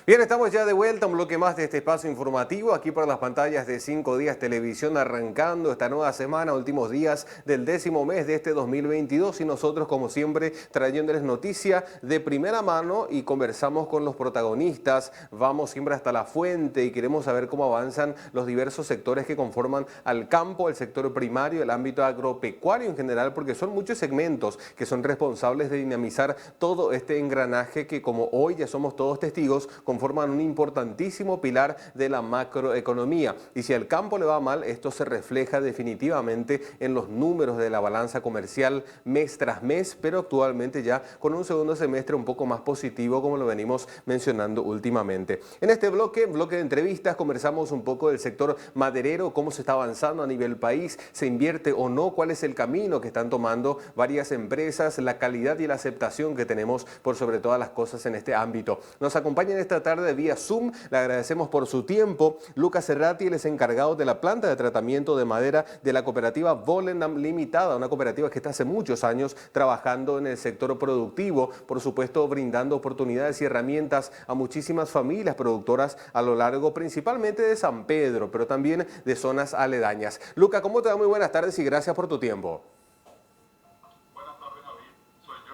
Bien, estamos ya de vuelta, un bloque más de este espacio informativo, aquí por las pantallas de 5 días televisión, arrancando esta nueva semana, últimos días del 10º mes de este 2022 y nosotros como siempre trayéndoles noticia de primera mano y conversamos con los protagonistas, vamos siempre hasta la fuente y queremos saber cómo avanzan los diversos sectores que conforman al campo, el sector primario, el ámbito agropecuario en general, porque son muchos segmentos que son responsables de dinamizar todo este engranaje que como hoy ya somos todos testigos, conforman un importantísimo pilar de la macroeconomía. Y si al campo le va mal, esto se refleja definitivamente en los números de la balanza comercial mes tras mes, pero actualmente ya con un segundo semestre un poco más positivo, como lo venimos mencionando últimamente. En este bloque de entrevistas, conversamos un poco del sector maderero, cómo se está avanzando a nivel país, se invierte o no, cuál es el camino que están tomando varias empresas, la calidad y la aceptación que tenemos por sobre todas las cosas en este ámbito. Nos acompaña en esta tarde vía Zoom, le agradecemos por su tiempo. Lucas Cerrati, él es encargado de la planta de tratamiento de madera de la cooperativa Volendam Limitada, una cooperativa que está hace muchos años trabajando en el sector productivo, por supuesto brindando oportunidades y herramientas a muchísimas familias productoras a lo largo principalmente de San Pedro, pero también de zonas aledañas. Lucas, ¿cómo te va? Muy buenas tardes y gracias por tu tiempo.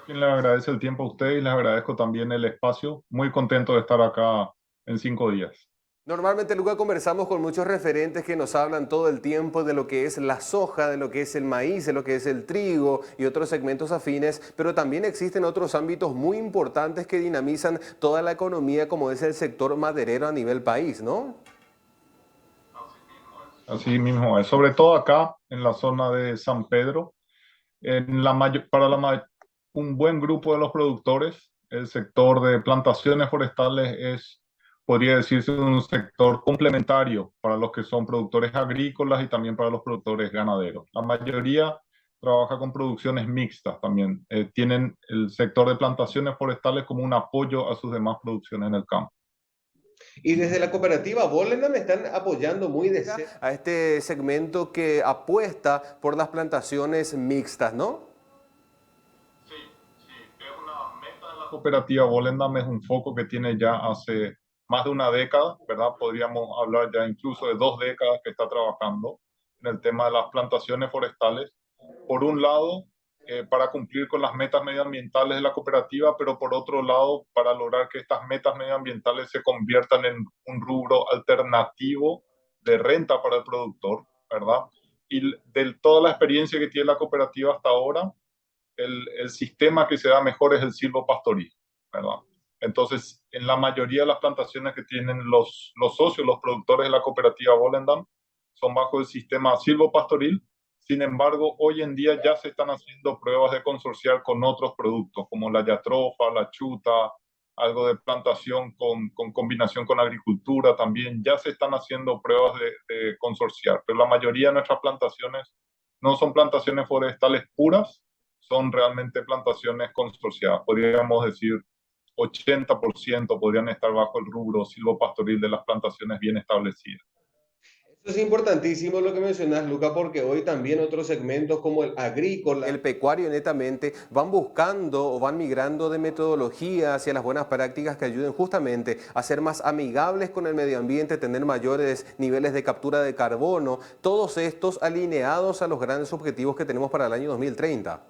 Quien le agradece el tiempo a usted y les agradezco también el espacio. Muy contento de estar acá en 5 días. Normalmente, Luca, conversamos con muchos referentes que nos hablan todo el tiempo de lo que es la soja, de lo que es el maíz, de lo que es el trigo y otros segmentos afines, pero también existen otros ámbitos muy importantes que dinamizan toda la economía, como es el sector maderero a nivel país, ¿no? Así mismo es. Sobre todo acá en la zona de San Pedro, un buen grupo de los productores, el sector de plantaciones forestales podría decirse, un sector complementario para los que son productores agrícolas y también para los productores ganaderos. La mayoría trabaja con producciones mixtas también. Tienen el sector de plantaciones forestales como un apoyo a sus demás producciones en el campo. Y desde la cooperativa Volendam están apoyando muy de cerca a este segmento que apuesta por las plantaciones mixtas, ¿no? La cooperativa Volendam es un foco que tiene ya hace más de una década, ¿verdad? Podríamos hablar ya incluso de 2 décadas que está trabajando en el tema de las plantaciones forestales. Por un lado, para cumplir con las metas medioambientales de la cooperativa, pero por otro lado, para lograr que estas metas medioambientales se conviertan en un rubro alternativo de renta para el productor, ¿verdad? Y de toda la experiencia que tiene la cooperativa hasta ahora, el sistema que se da mejor es el silvopastoril, ¿verdad? Entonces, en la mayoría de las plantaciones que tienen los socios, los productores de la cooperativa Volendam, son bajo el sistema silvopastoril. Sin embargo, hoy en día ya se están haciendo pruebas de consorciar con otros productos, como la yatrofa, la chuta, algo de plantación con combinación con agricultura también. Ya se están haciendo pruebas de consorciar, pero la mayoría de nuestras plantaciones no son plantaciones forestales puras, son realmente plantaciones consorciadas. Podríamos decir 80% podrían estar bajo el rubro silvopastoril de las plantaciones bien establecidas. Eso es importantísimo lo que mencionas, Luca, porque hoy también otros segmentos como el agrícola, el pecuario netamente, van buscando o van migrando de metodología hacia las buenas prácticas que ayuden justamente a ser más amigables con el medio ambiente, tener mayores niveles de captura de carbono, todos estos alineados a los grandes objetivos que tenemos para el año 2030.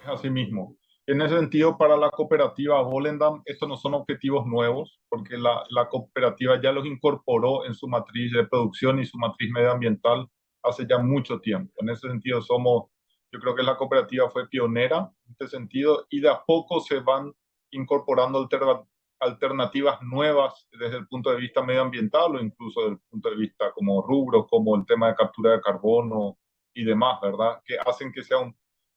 Es así mismo. En ese sentido, para la cooperativa Volendam, estos no son objetivos nuevos, porque la cooperativa ya los incorporó en su matriz de producción y su matriz medioambiental hace ya mucho tiempo. En ese sentido, yo creo que la cooperativa fue pionera en este sentido y de a poco se van incorporando alternativas nuevas desde el punto de vista medioambiental o incluso desde el punto de vista como rubros, como el tema de captura de carbono y demás, ¿verdad? Que hacen que sea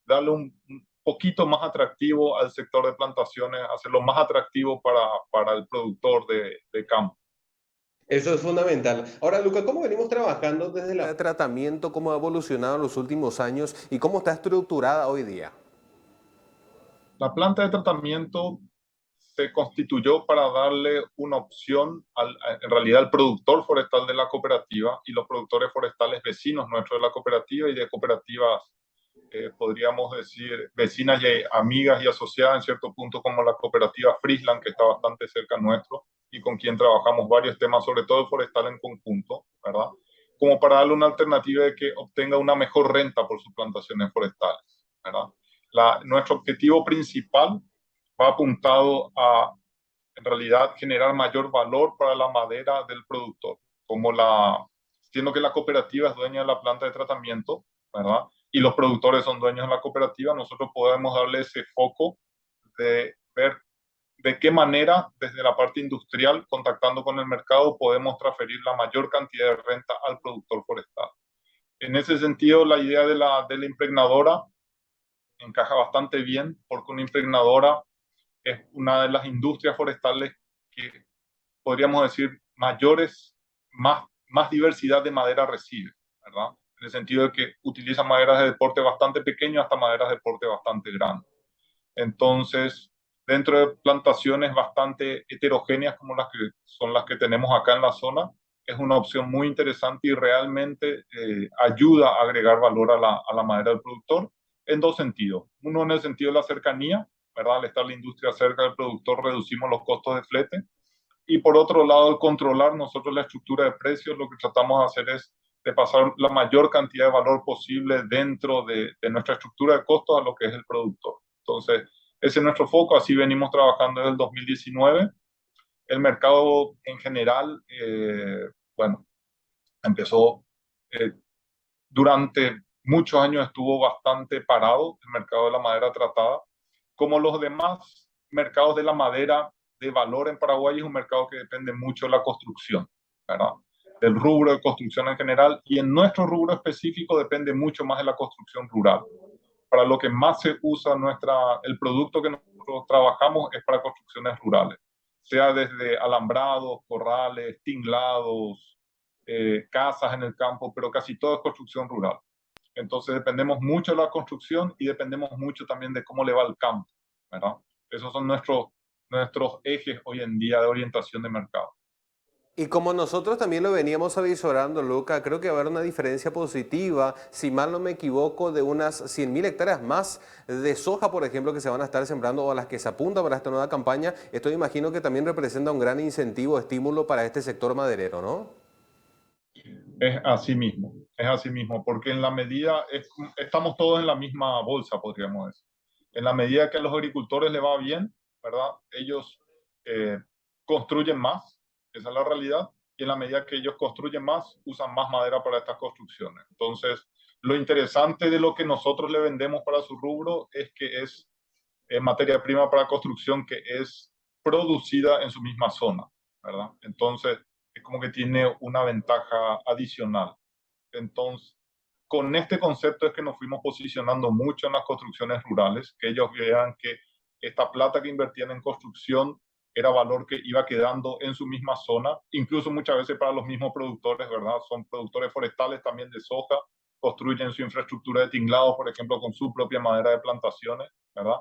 darle un poquito más atractivo al sector de plantaciones, hacerlo más atractivo para el productor de campo. Eso es fundamental. Ahora, Luca, ¿cómo venimos trabajando desde el tratamiento, cómo ha evolucionado en los últimos años y cómo está estructurada hoy día? La planta de tratamiento se constituyó para darle una opción en realidad al productor forestal de la cooperativa y los productores forestales vecinos nuestros de la cooperativa y de cooperativas podríamos decir, vecinas y amigas y asociadas en cierto punto, como la cooperativa Friesland, que está bastante cerca nuestro y con quien trabajamos varios temas, sobre todo forestal en conjunto, ¿verdad? Como para darle una alternativa de que obtenga una mejor renta por sus plantaciones forestales, ¿verdad? Nuestro objetivo principal va apuntado a, en realidad, generar mayor valor para la madera del productor, como siendo que la cooperativa es dueña de la planta de tratamiento, ¿verdad? Y los productores son dueños de la cooperativa, nosotros podemos darle ese foco de ver de qué manera, desde la parte industrial, contactando con el mercado, podemos transferir la mayor cantidad de renta al productor forestal. En ese sentido, la idea de la impregnadora encaja bastante bien, porque una impregnadora es una de las industrias forestales que podríamos decir más diversidad de madera recibe, ¿verdad? En el sentido de que utiliza maderas de porte bastante pequeño hasta maderas de porte bastante grande. Entonces, dentro de plantaciones bastante heterogéneas como las que son las que tenemos acá en la zona, es una opción muy interesante y realmente ayuda a agregar valor a la madera del productor en dos sentidos. Uno, en el sentido de la cercanía, ¿verdad? Al estar la industria cerca del productor, reducimos los costos de flete. Y por otro lado, al controlar nosotros la estructura de precios, lo que tratamos de hacer es de pasar la mayor cantidad de valor posible dentro de nuestra estructura de costos a lo que es el productor. Entonces, ese es nuestro foco, así venimos trabajando desde el 2019. El mercado en general, bueno, empezó durante muchos años estuvo bastante parado el mercado de la madera tratada. Como los demás mercados de la madera de valor en Paraguay, es un mercado que depende mucho de la construcción, ¿verdad? Del rubro de construcción en general, y en nuestro rubro específico depende mucho más de la construcción rural. Para lo que más se usa el producto que nosotros trabajamos es para construcciones rurales, sea desde alambrados, corrales, tinglados, casas en el campo, pero casi todo es construcción rural. Entonces dependemos mucho de la construcción y dependemos mucho también de cómo le va el campo, ¿verdad? Esos son nuestros ejes hoy en día de orientación de mercado. Y como nosotros también lo veníamos avisorando, Luca, creo que va a haber una diferencia positiva, si mal no me equivoco, de unas 100.000 hectáreas más de soja, por ejemplo, que se van a estar sembrando o a las que se apunta para esta nueva campaña. Esto imagino que también representa un gran incentivo, estímulo para este sector maderero, ¿no? Es así mismo, porque en la medida, estamos todos en la misma bolsa, podríamos decir. En la medida que a los agricultores les va bien, ¿verdad? Ellos eh, construyen más, esa es la realidad, y en la medida que ellos construyen más, usan más madera para estas construcciones. Entonces, lo interesante de lo que nosotros le vendemos para su rubro es que es materia prima para construcción que es producida en su misma zona, ¿verdad? Entonces, es como que tiene una ventaja adicional. Entonces, con este concepto es que nos fuimos posicionando mucho en las construcciones rurales, que ellos vean que esta plata que invertían en construcción era valor que iba quedando en su misma zona, incluso muchas veces para los mismos productores, ¿verdad? Son productores forestales también de soja, construyen su infraestructura de tinglado, por ejemplo, con su propia madera de plantaciones, ¿verdad?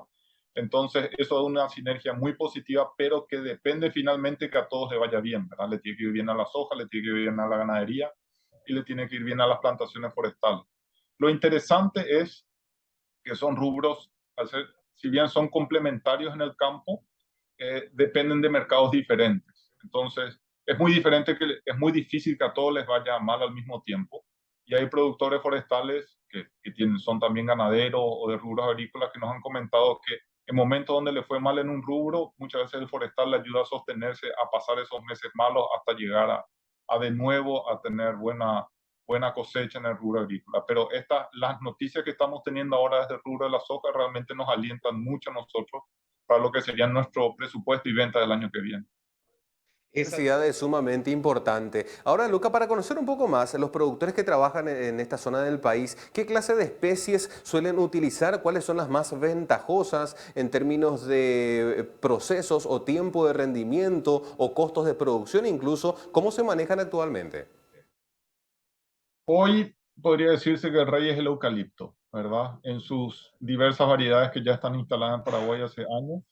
Entonces, eso es una sinergia muy positiva, pero que depende finalmente que a todos les vaya bien, ¿verdad? Le tiene que ir bien a la soja, le tiene que ir bien a la ganadería y le tiene que ir bien a las plantaciones forestales. Lo interesante es que son rubros, si bien son complementarios en el campo, dependen de mercados diferentes. Entonces, es muy difícil que a todos les vaya mal al mismo tiempo. Y hay productores forestales son también ganaderos o de rubros agrícolas que nos han comentado que en momentos donde le fue mal en un rubro, muchas veces el forestal le ayuda a sostenerse, a pasar esos meses malos hasta llegar a de nuevo a tener buena cosecha en el rubro agrícola. Pero las noticias que estamos teniendo ahora desde el rubro de la soja realmente nos alientan mucho a nosotros para lo que sería nuestro presupuesto y venta del año que viene. Esa diversidad es sumamente importante. Ahora, Luca, para conocer un poco más, los productores que trabajan en esta zona del país, ¿qué clase de especies suelen utilizar? ¿Cuáles son las más ventajosas en términos de procesos o tiempo de rendimiento o costos de producción? Incluso, ¿cómo se manejan actualmente? Hoy podría decirse que el rey es el eucalipto, ¿verdad? En sus diversas variedades que ya están instaladas en Paraguay hace años.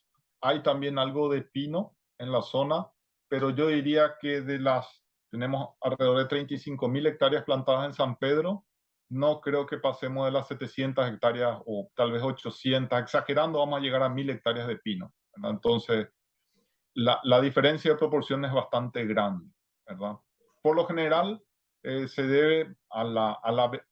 Hay también algo de pino en la zona, pero yo diría que tenemos alrededor de 35.000 hectáreas plantadas en San Pedro. no creo que pasemos de las 700 hectáreas o tal vez 800, exagerando vamos a llegar a 1000 hectáreas de pino, ¿verdad? Entonces, la diferencia de proporción es bastante grande, ¿verdad? Por lo general, se debe a la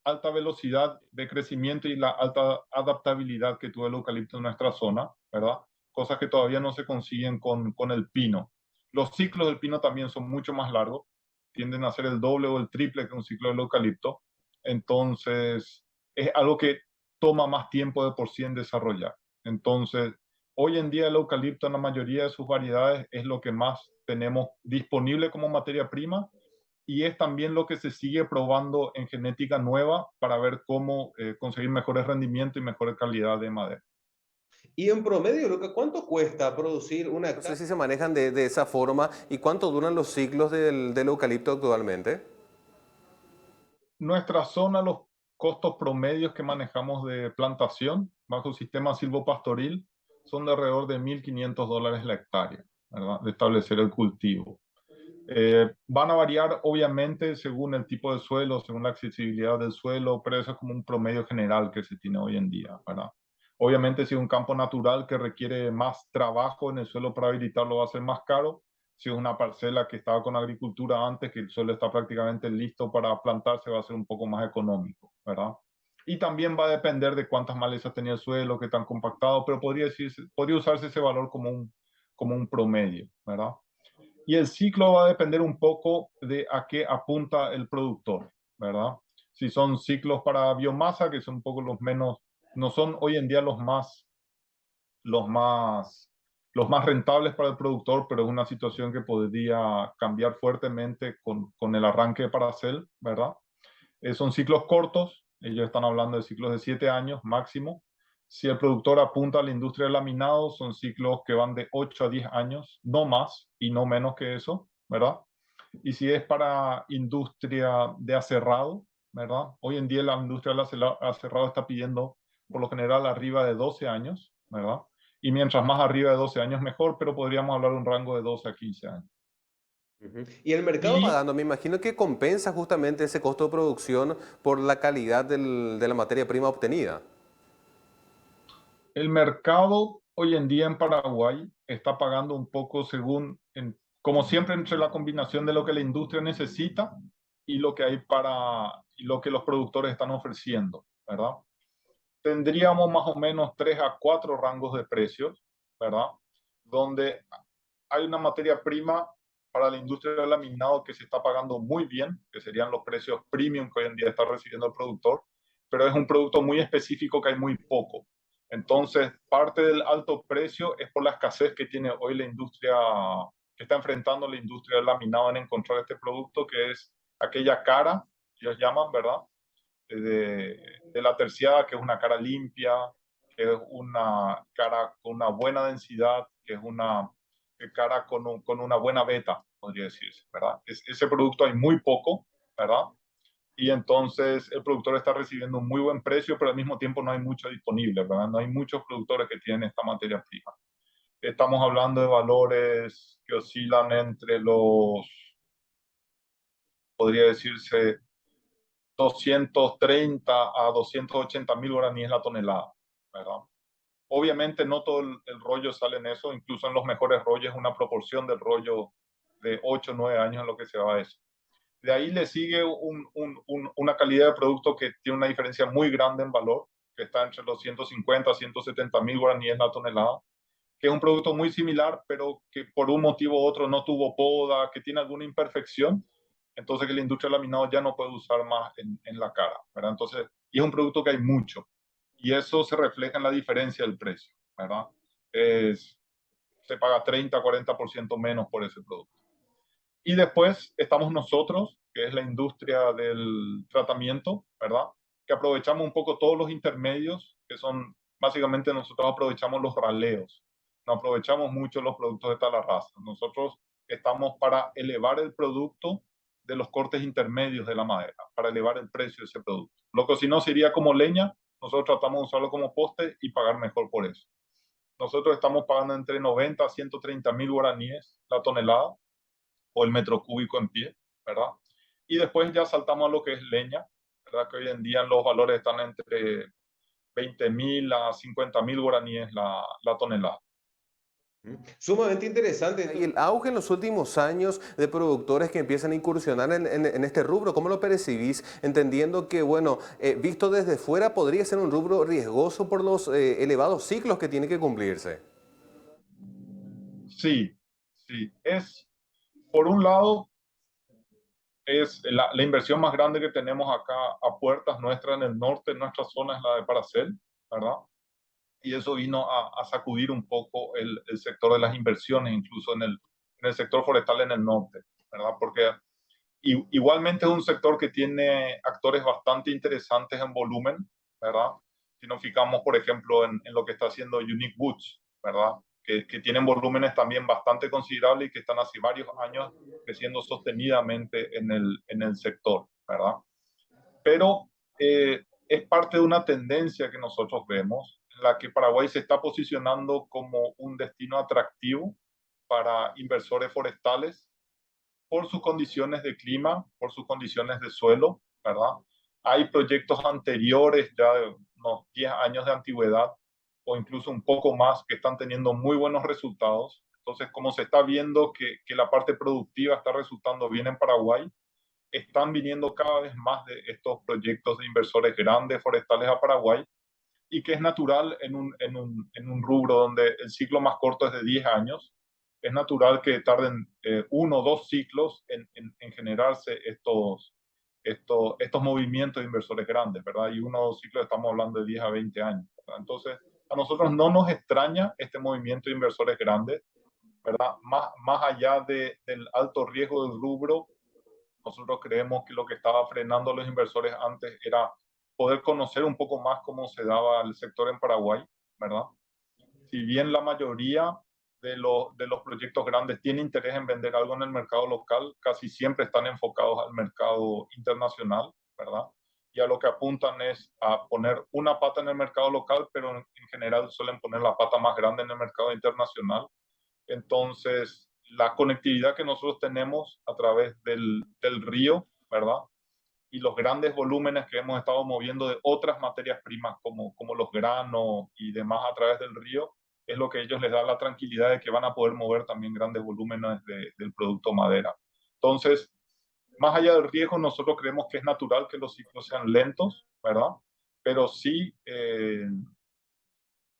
alta velocidad de crecimiento y la alta adaptabilidad que tuvo el eucalipto en nuestra zona, ¿verdad? Cosas que todavía no se consiguen con el pino. Los ciclos del pino también son mucho más largos, tienden a ser el doble o el triple que un ciclo del eucalipto. Entonces, es algo que toma más tiempo de por sí en desarrollar. Entonces, hoy en día el eucalipto en la mayoría de sus variedades es lo que más tenemos disponible como materia prima y es también lo que se sigue probando en genética nueva para ver cómo conseguir mejores rendimientos y mejor calidad de madera. Y en promedio, Luca, ¿cuánto cuesta producir una hectárea? No sé si se manejan de esa forma y cuánto duran los ciclos del eucalipto actualmente. Nuestra zona, los costos promedios que manejamos de plantación bajo el sistema silvopastoril son de alrededor de $1.500 la hectárea, ¿verdad? De establecer el cultivo. Van a variar obviamente según el tipo de suelo, según la accesibilidad del suelo, pero eso es como un promedio general que se tiene hoy en día, ¿verdad? Obviamente si es un campo natural que requiere más trabajo en el suelo para habilitarlo va a ser más caro. Si es una parcela que estaba con agricultura antes, que el suelo está prácticamente listo para plantarse, va a ser un poco más económico, ¿verdad? Y también va a depender de cuántas malezas tenía el suelo, qué tan compactado, pero podría usarse ese valor como un promedio, ¿verdad? Y el ciclo va a depender un poco de a qué apunta el productor, ¿verdad? Si son ciclos para biomasa, que son un poco los menos, no son hoy en día los más, los más rentables para el productor, pero es una situación que podría cambiar fuertemente con el arranque de Paracel, ¿verdad? Son ciclos cortos, ellos están hablando de ciclos de 7 años máximo. Si el productor apunta a la industria del laminado, son ciclos que van de 8 a 10 años, no más y no menos que eso, ¿verdad? Y si es para industria de aserrado, ¿verdad? Hoy en día la industria del aserrado está pidiendo por lo general arriba de 12 años, ¿verdad? Y mientras más arriba de 12 años mejor, pero podríamos hablar de un rango de 12 a 15 años. Y el mercado Y pagando, me imagino que compensa justamente ese costo de producción por la calidad de la materia prima obtenida. el mercado hoy en día en Paraguay está pagando un poco según, como siempre, entre la combinación de lo que la industria necesita y lo que hay y lo que los productores están ofreciendo, ¿verdad? Tendríamos más o menos 3 a 4 rangos de precios, ¿verdad? Donde hay una materia prima para la industria del laminado que se está pagando muy bien, que serían los precios premium que hoy en día está recibiendo el productor, pero es un producto muy específico que hay muy poco. Entonces, parte del alto precio es por la escasez que tiene hoy la industria, que está enfrentando la industria del laminado en encontrar este producto, que es aquella cara, que ellos llaman, ¿verdad? De la terciada, que es una cara limpia, que es una cara con una buena densidad, que es una cara con una buena beta, podría decirse, ¿verdad? Ese producto hay muy poco, ¿verdad? Y entonces el productor está recibiendo un muy buen precio, pero al mismo tiempo no hay mucho disponible, ¿verdad? No hay muchos productores que tienen esta materia prima. Estamos hablando de valores que oscilan entre podría decirse, 230 a 280 mil guaraníes la tonelada, ¿verdad? Obviamente no todo el rollo sale en eso, incluso en los mejores rollos es una proporción del rollo de 8 o 9 años en lo que se va a eso. De ahí le sigue una calidad de producto que tiene una diferencia muy grande en valor, que está entre los 150 a 170 mil guaraníes la tonelada, que es un producto muy similar, pero que por un motivo u otro no tuvo poda, que tiene alguna imperfección, entonces que la industria del laminado ya no puede usar más en la cara, ¿verdad? Entonces, y es un producto que hay mucho, y eso se refleja en la diferencia del precio, ¿verdad? Se paga 30-40% menos por ese producto. Y después estamos nosotros, que es la industria del tratamiento, ¿verdad? Que aprovechamos un poco todos los intermedios, que son, básicamente nosotros aprovechamos los raleos, no aprovechamos mucho los productos de tal raza. Nosotros estamos para elevar el producto de los cortes intermedios de la madera, para elevar el precio de ese producto. Lo que si no sería como leña, nosotros tratamos de usarlo como poste y pagar mejor por eso. Nosotros estamos pagando entre 90 a 130 mil guaraníes la tonelada o el metro cúbico en pie, ¿verdad? Y después ya saltamos a lo que es leña, ¿verdad? Que hoy en día los valores están entre 20.000 a 50.000 guaraníes la tonelada. Sumamente interesante. Y el auge en los últimos años de productores que empiezan a incursionar en este rubro, ¿cómo lo percibís? Entendiendo que, bueno, visto desde fuera podría ser un rubro riesgoso por los elevados ciclos que tiene que cumplirse. Sí, sí. Por un lado, es la inversión más grande que tenemos acá a puertas nuestras en el norte, en nuestra zona, es la de Paracel, ¿verdad? Y eso vino a sacudir un poco el sector de las inversiones, incluso en el sector forestal en el norte, ¿verdad? Porque igualmente es un sector que tiene actores bastante interesantes en volumen, ¿verdad? Si nos fijamos, por ejemplo, en lo que está haciendo Unique Woods, ¿verdad? Que tienen volúmenes también bastante considerables y que están hace varios años creciendo sostenidamente en el sector, ¿verdad? Pero es parte de una tendencia que nosotros vemos, en la que Paraguay se está posicionando como un destino atractivo para inversores forestales por sus condiciones de clima, por sus condiciones de suelo, ¿verdad? Hay proyectos anteriores, ya de unos 10 años de antigüedad, o incluso un poco más, que están teniendo muy buenos resultados. Entonces, como se está viendo que la parte productiva está resultando bien en Paraguay, están viniendo cada vez más de estos proyectos de inversores grandes forestales a Paraguay, y que es natural en un rubro donde el ciclo más corto es de 10 años. Es natural que tarden uno o dos ciclos en generarse estos movimientos de inversores grandes, ¿verdad? Y uno o dos ciclos estamos hablando de 10 a 20 años, ¿verdad? Entonces, a nosotros no nos extraña este movimiento de inversores grandes, ¿verdad? Más allá del alto riesgo del rubro, nosotros creemos que lo que estaba frenando a los inversores antes era poder conocer un poco más cómo se daba el sector en Paraguay, ¿verdad? Si bien la mayoría de los proyectos grandes tiene interés en vender algo en el mercado local, casi siempre están enfocados al mercado internacional, ¿verdad? Y a lo que apuntan es a poner una pata en el mercado local, pero en general suelen poner la pata más grande en el mercado internacional. Entonces, la conectividad que nosotros tenemos a través del río, ¿verdad? Y los grandes volúmenes que hemos estado moviendo de otras materias primas como los granos y demás a través del río, es lo que a ellos les da la tranquilidad de que van a poder mover también grandes volúmenes del producto madera. Entonces, más allá del riesgo, nosotros creemos que es natural que los ciclos sean lentos, ¿verdad? Pero sí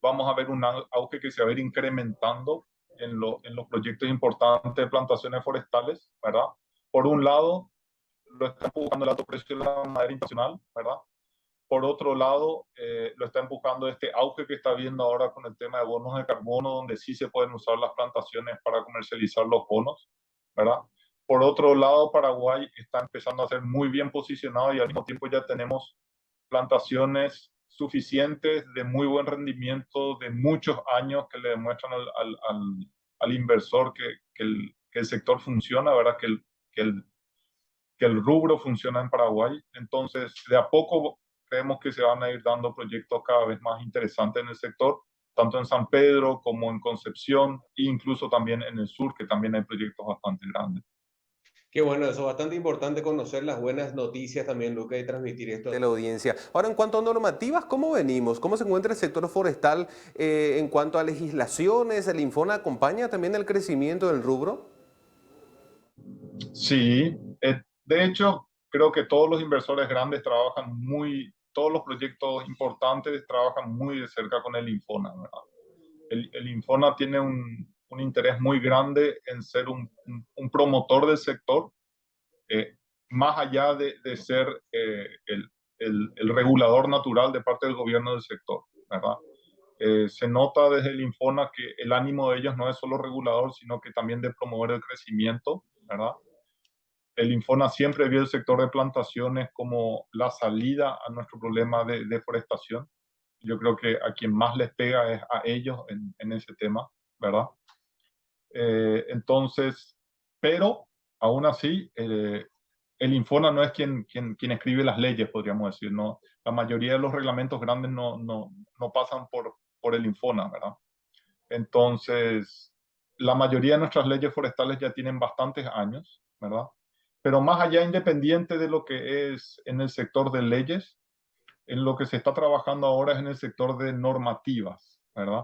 vamos a ver un auge que se va a ir incrementando en los proyectos importantes de plantaciones forestales, ¿verdad? Por un lado, lo está empujando el alto precio de la madera internacional, ¿verdad? Por otro lado, lo está empujando este auge que está viendo ahora con el tema de bonos de carbono, donde sí se pueden usar las plantaciones para comercializar los bonos, ¿verdad? Por otro lado, Paraguay está empezando a ser muy bien posicionado y al mismo tiempo ya tenemos plantaciones suficientes de muy buen rendimiento de muchos años que le demuestran al inversor que el sector funciona, ¿verdad? Que el, que el rubro funciona en Paraguay. Entonces, de a poco creemos que se van a ir dando proyectos cada vez más interesantes en el sector, tanto en San Pedro como en Concepción e incluso también en el sur, que también hay proyectos bastante grandes. Qué bueno, eso es bastante importante conocer las buenas noticias también, Luca, y transmitir esto a la audiencia. Ahora, en cuanto a normativas, ¿cómo venimos? ¿Cómo se encuentra el sector forestal en cuanto a legislaciones? ¿El Infona acompaña también el crecimiento del rubro? Sí, de hecho, creo que todos los inversores grandes todos los proyectos importantes trabajan muy de cerca con el Infona, ¿verdad? El Infona tiene un interés muy grande en ser un promotor del sector, eh, más allá de ser el regulador natural de parte del gobierno del sector, ¿verdad? Se nota desde el Infona que el ánimo de ellos no es solo regulador, sino que también de promover el crecimiento, ¿verdad? El Infona siempre vio el sector de plantaciones como la salida a nuestro problema de deforestación. Yo creo que a quien más les pega es a ellos en ese tema, ¿verdad? Entonces, pero aún así, el Infona no es quien escribe las leyes, podríamos decir, ¿no? La mayoría de los reglamentos grandes no pasan por el Infona, ¿verdad? Entonces, la mayoría de nuestras leyes forestales ya tienen bastantes años, ¿verdad? Pero más allá, independiente de lo que es en el sector de leyes, en lo que se está trabajando ahora es en el sector de normativas, ¿verdad?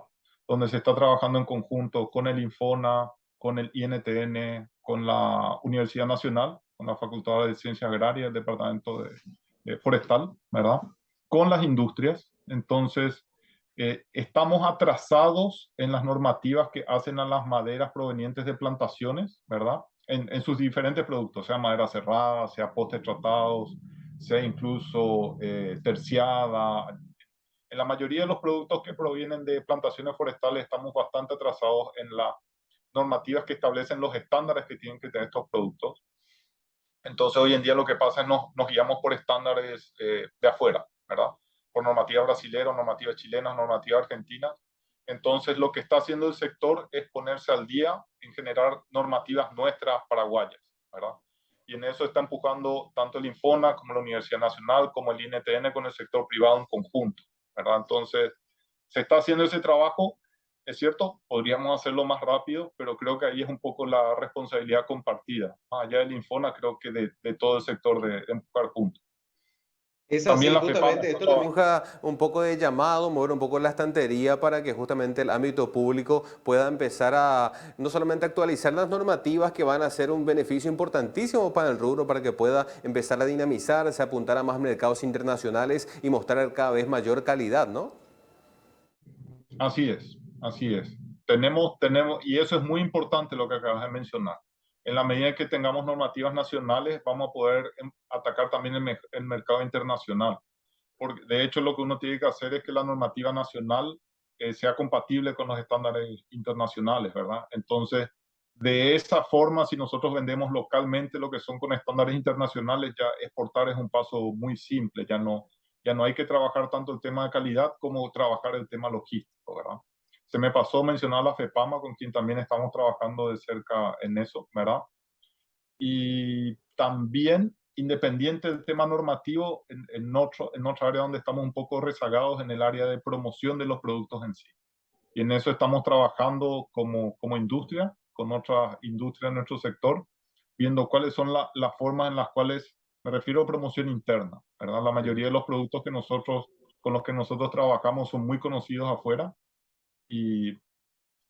Donde se está trabajando en conjunto con el Infona, con el INTN, con la Universidad Nacional, con la Facultad de Ciencias Agrarias, el Departamento de Forestal, ¿verdad? Con las industrias. Entonces, estamos atrasados en las normativas que hacen a las maderas provenientes de plantaciones, ¿verdad? En sus diferentes productos, sea madera cerrada, sea postes tratados, sea incluso terciada. En la mayoría de los productos que provienen de plantaciones forestales estamos bastante atrasados en las normativas que establecen los estándares que tienen que tener estos productos. Entonces, hoy en día lo que pasa es nos guiamos por estándares de afuera, ¿verdad? Por normativas brasileñas, normativas chilenas, normativas argentinas. Entonces, lo que está haciendo el sector es ponerse al día en generar normativas nuestras paraguayas, ¿verdad? Y en eso está empujando tanto el Infona como la Universidad Nacional, como el INTN con el sector privado en conjunto, ¿verdad? Entonces, se está haciendo ese trabajo, es cierto, podríamos hacerlo más rápido, pero creo que ahí es un poco la responsabilidad compartida, más allá del Infona, creo que de todo el sector de empujar juntos. Es También así, la FEPAMA justamente está esto también trabajando. busca un poco de llamado, mover un poco la estantería para que justamente el ámbito público pueda empezar a no solamente actualizar las normativas que van a ser un beneficio importantísimo para el rubro, para que pueda empezar a dinamizarse, apuntar a más mercados internacionales y mostrar cada vez mayor calidad, ¿no? Así es, así es. Y eso es muy importante lo que acabas de mencionar. En la medida que tengamos normativas nacionales, vamos a poder atacar también el mercado internacional. Porque, de hecho, lo que uno tiene que hacer es que la normativa nacional sea compatible con los estándares internacionales, ¿verdad? Entonces, de esa forma, si nosotros vendemos localmente lo que son con estándares internacionales, ya exportar es un paso muy simple, ya no hay que trabajar tanto el tema de calidad como trabajar el tema logístico, ¿verdad? Se me pasó mencionar la FEPAMA, con quien también estamos trabajando de cerca en eso, ¿verdad? Y también, independiente del tema normativo, en otra área donde estamos un poco rezagados en el área de promoción de los productos en sí. Y en eso estamos trabajando como industria, con otras industrias en nuestro sector, viendo cuáles son las formas en las cuales, me refiero a promoción interna, ¿verdad? La mayoría de los productos con los que nosotros trabajamos son muy conocidos afuera y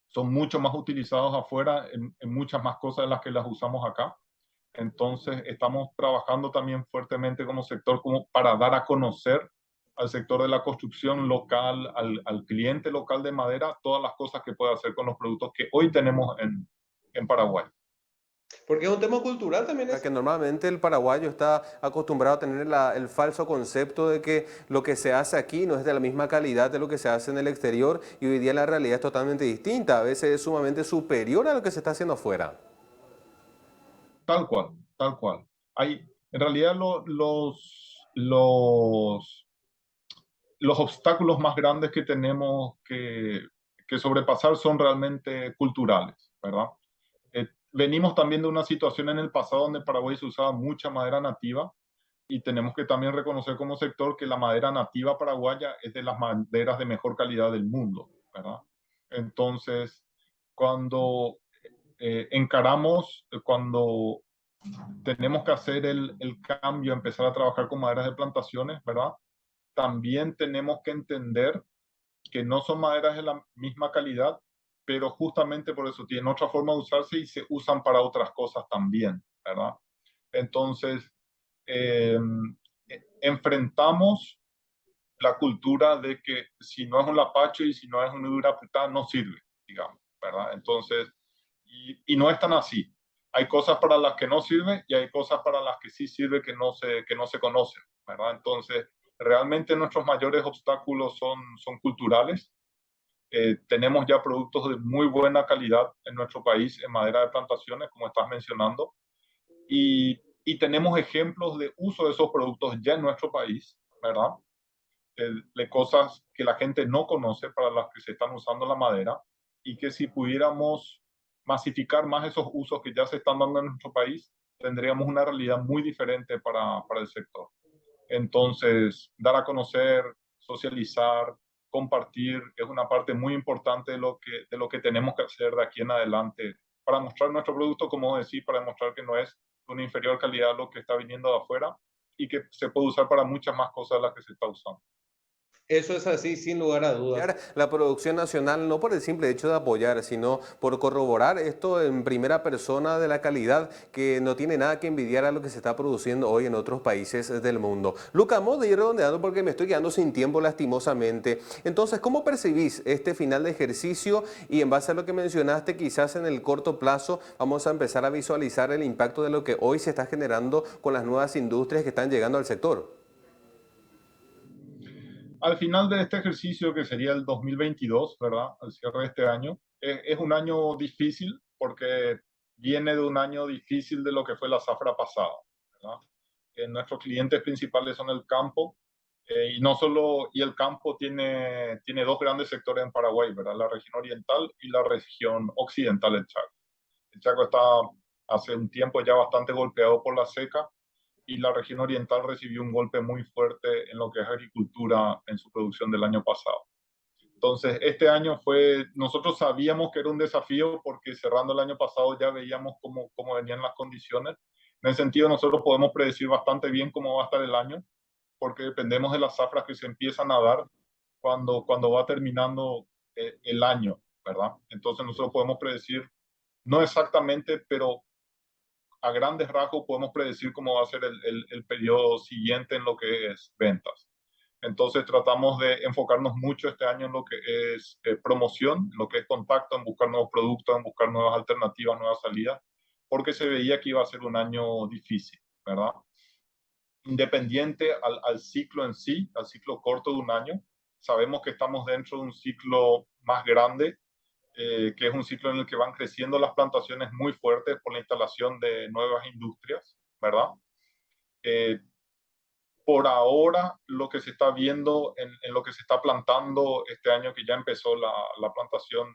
son mucho más utilizados afuera en muchas más cosas de las que las usamos acá. Entonces, estamos trabajando también fuertemente como sector como para dar a conocer al sector de la construcción local, al cliente local de madera, todas las cosas que puede hacer con los productos que hoy tenemos en Paraguay. Porque es un tema cultural también. Que normalmente el paraguayo está acostumbrado a tener el falso concepto de que lo que se hace aquí no es de la misma calidad de lo que se hace en el exterior y hoy día la realidad es totalmente distinta, a veces es sumamente superior a lo que se está haciendo afuera. Tal cual, tal cual. En realidad, los obstáculos más grandes que tenemos que sobrepasar son realmente culturales, ¿verdad? Venimos también de una situación en el pasado donde en Paraguay se usaba mucha madera nativa y tenemos que también reconocer como sector que la madera nativa paraguaya es de las maderas de mejor calidad del mundo, ¿verdad? Entonces, cuando cuando tenemos que hacer el cambio, empezar a trabajar con maderas de plantaciones, ¿verdad? También tenemos que entender que no son maderas de la misma calidad, pero justamente por eso tienen otra forma de usarse y se usan para otras cosas también, ¿verdad? Entonces, eh, enfrentamos la cultura de que si no es un lapacho y si no es un uraputá, no sirve, digamos, ¿verdad? Entonces, y no es tan así. Hay cosas para las que no sirve y hay cosas para las que sí sirve que no se conocen, ¿verdad? Entonces, realmente nuestros mayores obstáculos son culturales. Tenemos ya productos de muy buena calidad en nuestro país en madera de plantaciones, como estás mencionando, y tenemos ejemplos de uso de esos productos ya en nuestro país, ¿verdad? De cosas que la gente no conoce para las que se están usando la madera y que si pudiéramos masificar más esos usos que ya se están dando en nuestro país, tendríamos una realidad muy diferente para el sector. Entonces, dar a conocer, socializar, compartir es una parte muy importante de lo que tenemos que hacer de aquí en adelante para mostrar nuestro producto, como decir, para demostrar que no es una inferior calidad a lo que está viniendo de afuera y que se puede usar para muchas más cosas de las que se está usando. Eso es así, sin lugar a dudas. La producción nacional no por el simple hecho de apoyar, sino por corroborar esto en primera persona de la calidad que no tiene nada que envidiar a lo que se está produciendo hoy en otros países del mundo. Luca, vamos a ir redondeando porque me estoy quedando sin tiempo lastimosamente. Entonces, ¿cómo percibís este final de ejercicio? Y en base a lo que mencionaste, quizás en el corto plazo vamos a empezar a visualizar el impacto de lo que hoy se está generando con las nuevas industrias que están llegando al sector. Al final de este ejercicio, que sería el 2022, ¿verdad? Al cierre de este año, es un año difícil porque viene de un año difícil de lo que fue la zafra pasada, ¿verdad? Nuestros clientes principales son el campo, y no solo, y el campo tiene dos grandes sectores en Paraguay, ¿verdad? La región oriental y la región occidental del Chaco. El Chaco está hace un tiempo ya bastante golpeado por la seca, y la región oriental recibió un golpe muy fuerte en lo que es agricultura en su producción del año pasado. Entonces, este año nosotros sabíamos que era un desafío porque cerrando el año pasado ya veíamos cómo venían las condiciones. En ese sentido, nosotros podemos predecir bastante bien cómo va a estar el año, porque dependemos de las zafras que se empiezan a dar cuando va terminando el año, ¿verdad? Entonces, nosotros podemos predecir, no exactamente, pero a grandes rasgos podemos predecir cómo va a ser el periodo siguiente en lo que es ventas. Entonces tratamos de enfocarnos mucho este año en lo que es promoción, en lo que es contacto, en buscar nuevos productos, en buscar nuevas alternativas, nuevas salidas, porque se veía que iba a ser un año difícil, ¿verdad? Independiente al ciclo en sí, al ciclo corto de un año, sabemos que estamos dentro de un ciclo más grande, que es un ciclo en el que van creciendo las plantaciones muy fuertes por la instalación de nuevas industrias, ¿verdad? Por ahora, lo que se está viendo en lo que se está plantando este año, que ya empezó la plantación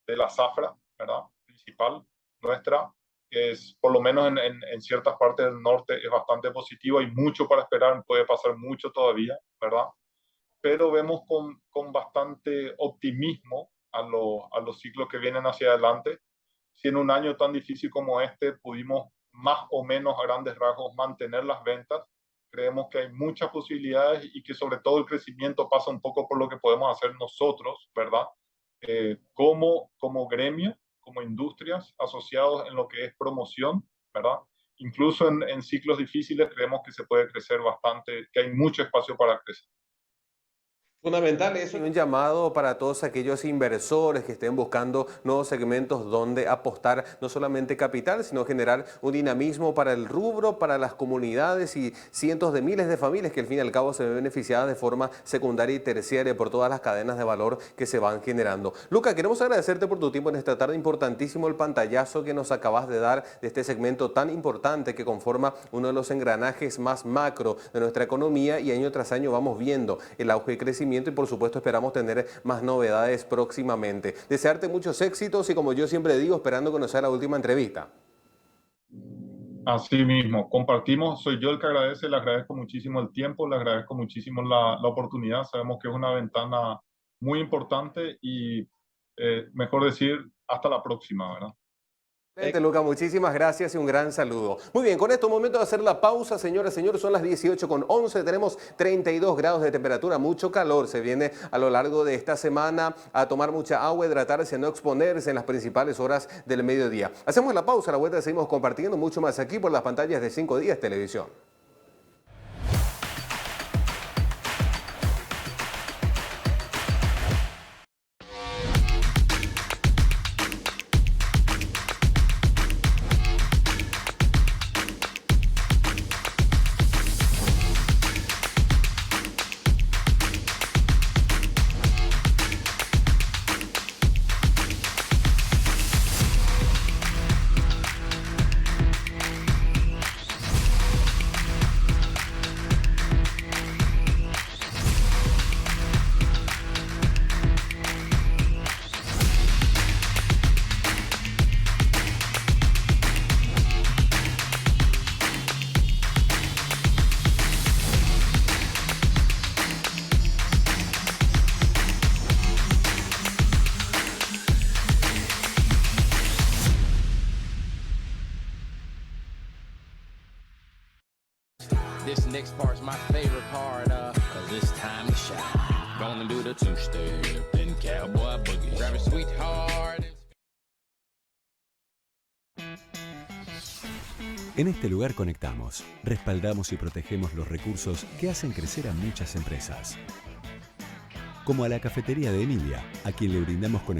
de la zafra, ¿verdad? Principal nuestra, es por lo menos en ciertas partes del norte es bastante positivo, hay mucho para esperar, puede pasar mucho todavía, ¿verdad? Pero vemos con bastante optimismo a los ciclos que vienen hacia adelante. Si en un año tan difícil como este pudimos más o menos a grandes rasgos mantener las ventas, creemos que hay muchas posibilidades y que sobre todo el crecimiento pasa un poco por lo que podemos hacer nosotros, ¿verdad? Como gremio, como industrias asociados en lo que es promoción, ¿verdad? Incluso en ciclos difíciles creemos que se puede crecer bastante, que hay mucho espacio para crecer. Fundamental eso y un llamado para todos aquellos inversores que estén buscando nuevos segmentos donde apostar no solamente capital, sino generar un dinamismo para el rubro, para las comunidades y cientos de miles de familias que al fin y al cabo se ven beneficiadas de forma secundaria y terciaria por todas las cadenas de valor que se van generando. Luca, queremos agradecerte por tu tiempo en esta tarde, importantísimo el pantallazo que nos acabas de dar de este segmento tan importante que conforma uno de los engranajes más macro de nuestra economía y año tras año vamos viendo el auge y crecimiento y por supuesto esperamos tener más novedades próximamente. Desearte muchos éxitos y como yo siempre digo, esperando que nos sea la última entrevista. Así mismo, compartimos, soy yo el que agradece, le agradezco muchísimo el tiempo, le agradezco muchísimo la oportunidad, sabemos que es una ventana muy importante y mejor decir, hasta la próxima, ¿verdad? Luca, muchísimas gracias y un gran saludo. Muy bien, con esto momento de hacer la pausa, señoras y señores, son las 18:11, tenemos 32 grados de temperatura, mucho calor, se viene a lo largo de esta semana a tomar mucha agua, hidratarse, no exponerse en las principales horas del mediodía. Hacemos la pausa, a la vuelta seguimos compartiendo mucho más aquí por las pantallas de 5 Días Televisión. This next part's my favorite part, cause it's time to shine. Gonna do the two-step, then cowboy boogie. Grab a sweetheart. En este lugar conectamos, respaldamos y protegemos los recursos que hacen crecer a muchas empresas. Como a la cafetería de Emilia, a quien le brindamos conexiones